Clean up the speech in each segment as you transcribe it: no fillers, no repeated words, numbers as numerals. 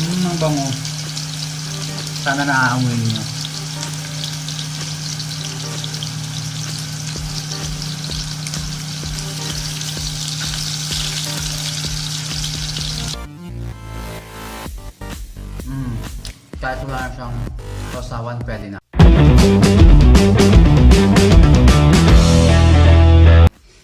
Ang bango. Sana naaamoy niyo. Kahit wala na siyang sausawan, pwede na.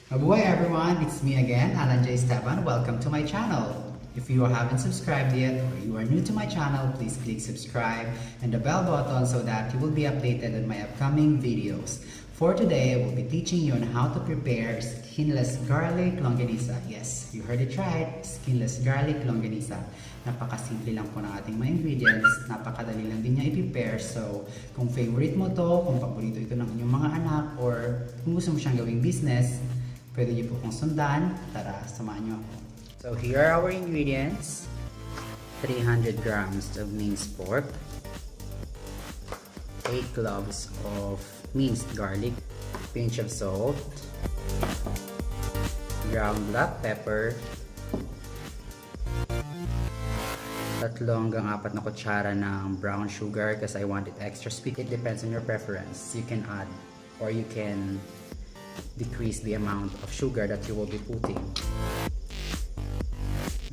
Mabuhay everyone! It's me again, Allan J. Esteban. Welcome to my channel. If you haven't subscribed yet or you are new to my channel, please click subscribe and the bell button so that you will be updated on my upcoming videos. For today, I will be teaching you on how to prepare skinless garlic longganisa. Yes, you heard it right, skinless garlic longganisa. Napakasimple lang po ng ating mga ingredients, napakadali lang din niya i-prepare. So, kung favorite mo to, kung paborito ito ng inyong mga anak, or kung gusto mo siyang gawing business, pwede niyo po kong sundan. Tara, samahan niyo ako. So, here are our ingredients. 300 grams of minced pork, 8 cloves of minced garlic, pinch of salt, ground black pepper, 3 hanggang 4 na kutsara ng brown sugar kasi I want it extra sweet. It depends on your preference. You can add or you can decrease the amount of sugar that you will be putting.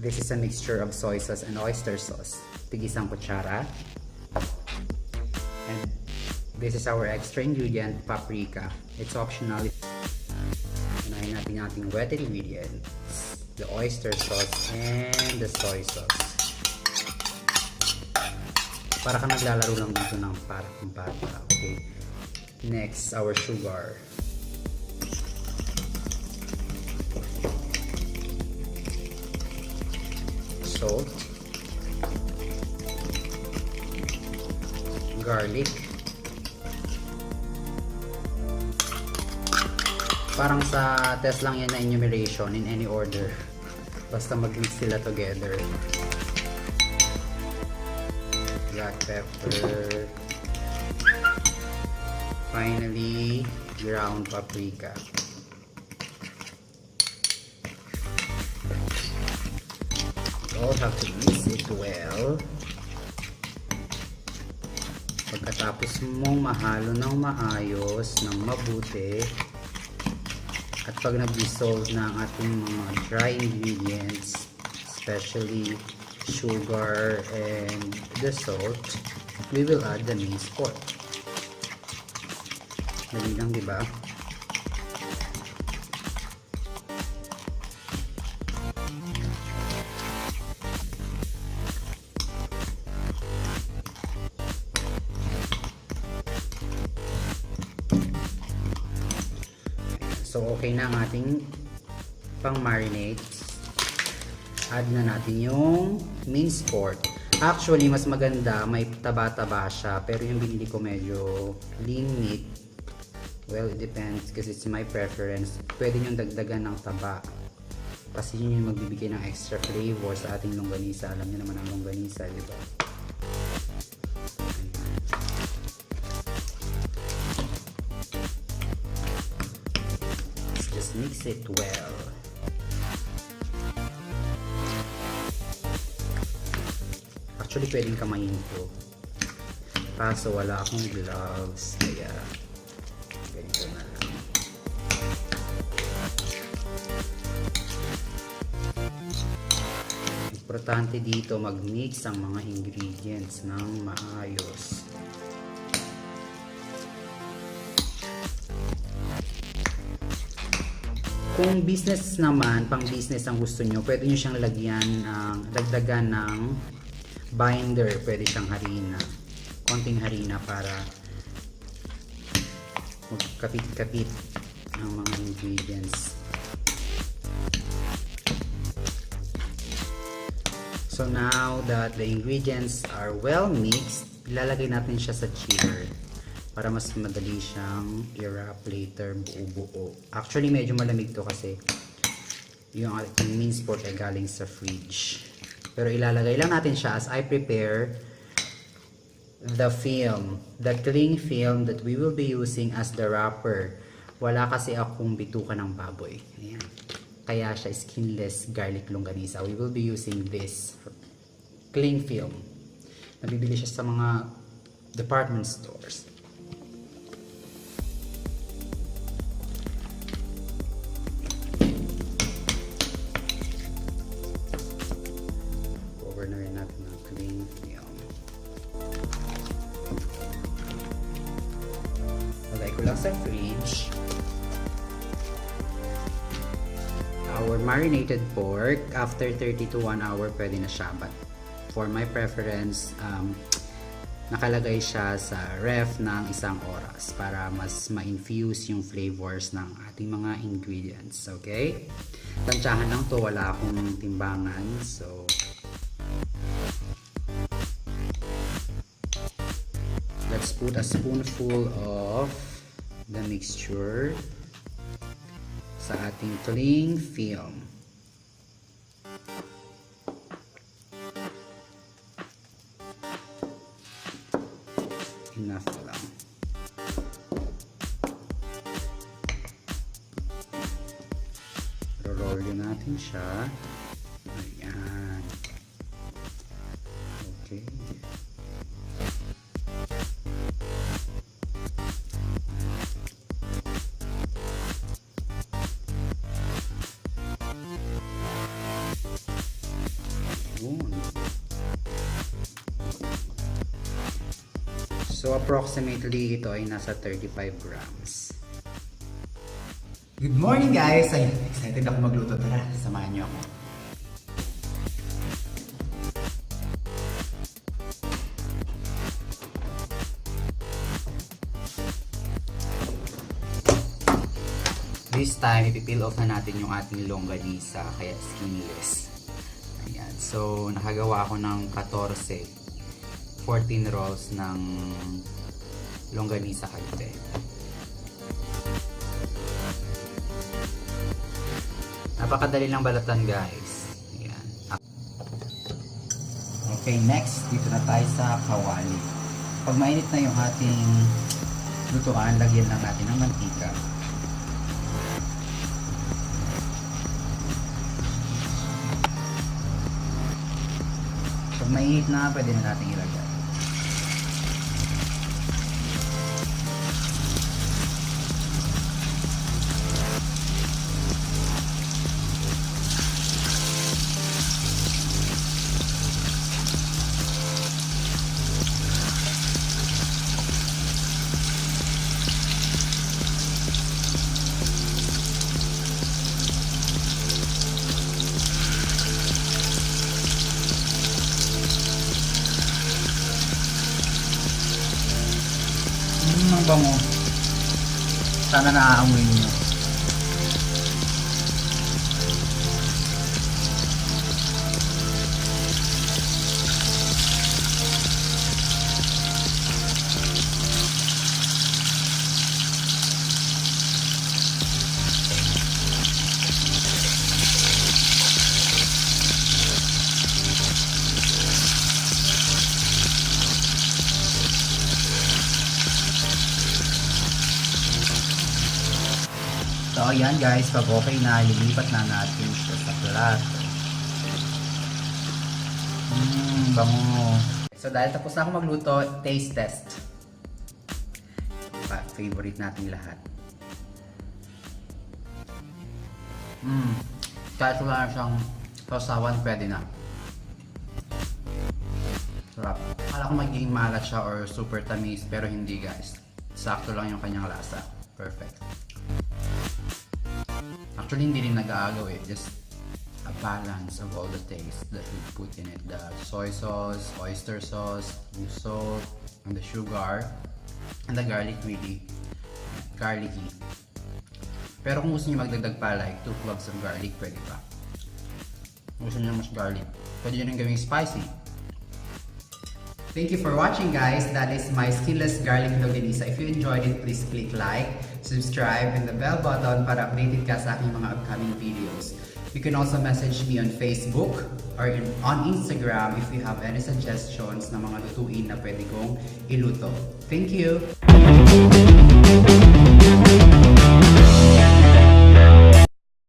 This is a mixture of soy sauce and oyster sauce. Tig-isang kutsara. And this is our extra ingredient, paprika. It's optional. Unahin natin ating wet ingredients, the oyster sauce and the soy sauce. Para ka naglalaro lang dito ng para. Okay. Next, our sugar. Salt. Garlic. Parang sa test lang yan na enumeration in any order. Basta mag-mix sila together. Black pepper. Finally, ground paprika. You all have to mix it well. Pagkatapos mong mahalo ng maayos, ng mabuti, at pag nag-dissolve na ang ating mga dry ingredients, especially sugar and the salt, we will add the minced pork. Dali lang, diba? So, okay na ang ating pang-marinate. Add na natin yung minced pork. Actually, mas maganda, may taba-taba siya. Pero yung binili ko medyo lean meat. Well, it depends kasi it's my preference. Pwede nyo dagdagan ng taba. Kasi yun yung magbibigay ng extra flavor sa ating longganisa. Alam nyo naman ang longganisa, di ba? Let's just mix it well. Actually, pwedeng kamayin ko. Kaso wala akong gloves. Kaya, ganito na lang. Importante dito, mag-mix ang mga ingredients ng maayos. Kung business naman, pang business ang gusto nyo, pwede nyo siyang lagyan, dagdagan ng binder, pwede siyang harina, konting harina para magkapit-kapit ang mga ingredients. So now that the ingredients are well mixed, ilalagay natin siya sa chiller para mas madali siyang i-wrap later buo-buo. Actually medyo malamig to kasi yung ating minced pork ay galing sa fridge. Pero ilalagay lang natin siya as I prepare the film, the cling film that we will be using as the wrapper. Wala kasi akong bituka ng baboy. Ayan. Kaya siya skinless garlic longganisa. We will be using this cling film. Nabibili siya sa mga department stores. Cover na rin natin ng cling film. Lagay ko lang sa fridge. Our marinated pork, after 30 to 1 hour pwede na siya, but for my preference, nakalagay siya sa ref ng 1 oras para mas ma-infuse yung flavors ng ating mga ingredients. Okay? Tansyahan lang to, wala akong timbangan. So let's put a spoonful of the mixture sa ating cling film. Enough lang. Roll natin siya. Ayan. Okay. So approximately ito ay nasa 35 grams. Good morning guys! Ay, excited ako magluto. Tara, samahan niyo ako. This time, ipipeel off na natin yung ating longganisa, kaya skinless. Ayan. So, nakagawa ako ng 14 rolls ng longganisa kalite. Napakadali lang balatan guys. Ayan. Okay, next, dito na tayo sa kawali. Pag mainit na yung ating lutuan, lagyan lang natin ng mantika. Pag mainit na, pwede na natin ilagay. Ang bango. Sana naaamoy niyo. So ayan guys, pag okay na, lilipat na natin siya sa plato. Bango. So dahil tapos na ako magluto, taste test. Favorite natin lahat. Kahit wala na siyang sausawan, pwede na. Sarap. Akala ko magiging maalat siya or super tamis, pero hindi guys. Sakto lang yung kanyang lasa. Perfect. Actually, hindi rin nag-aagaw eh. Just a balance of all the taste that we put in it. The soy sauce, oyster sauce, yung salt, and the sugar, and the garlic really garlicky. Pero kung gusto niyo magdagdag pa, like 2 cloves of garlic, pwede pa. Kung gusto niyo mas garlic, pwede nyo rin gawing spicy. Thank you for watching guys. That is my skinless garlic longanisa. If you enjoyed it, please click like, subscribe, and the bell button para updated ka sa aking mga upcoming videos. You can also message me on Facebook or on Instagram if you have any suggestions na mga lutuin na pwede kong iluto. Thank you!